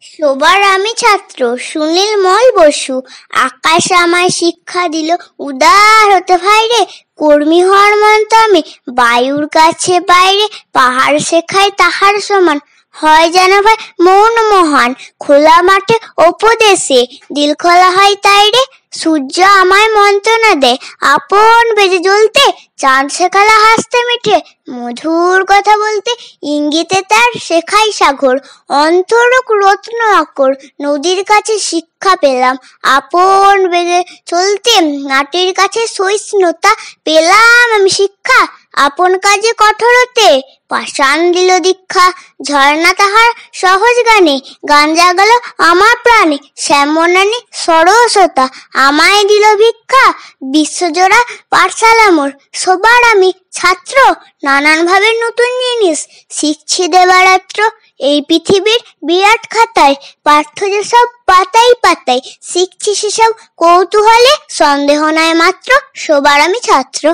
সবার আমি ছাত্র সুনীল মল বসু। আকাশ আমায় শিক্ষা দিল উদার হতে ভাইরে, কর্মী হওয়ার মন্ত্র আমি বায়ুর কাছে বাইরে, পাহাড় শেখায় তাহার সমান হয় যেন ভাই মন মহান, খোলা মাঠে উপদেশে দিল খোলা হয় তাইরে। সূর্য আমায় মন্ত্রণা দেয় আপন বেজে জ্বলতে, চাঁদ শেখালা হাসতে মিঠে মধুর কথা বলতে, ইঙ্গিতে তার শেখাই সাগর অন্তরক রত্ন আকর, নদীর কাছে শিক্ষা পেলাম আপন বেজে চলতে, মাটির কাছে সহিষ্ণুতা পেলাম আমি শিক্ষা, আপন কাজে কঠোরতে পাষাণ দিল দীক্ষা। ঝর্ণা তাহার সহজ গানে গান জাগালো আমার প্রাণে, শ্যামনানি সরসতা আমায় দিল ভিক্ষা। বিশ্বজোড়া পাঠশালা মোর সবার আমি ছাত্র, নানান ভাবে নতুন জিনিস শিখছি দেবারাত্র। এই পৃথিবীর বিরাট খাতায় পাঠ্য যেসব পাতাই পাতায় শিখছি সেসব কৌতূহলে, সন্দেহ নাই মাত্র সবার আমি ছাত্র।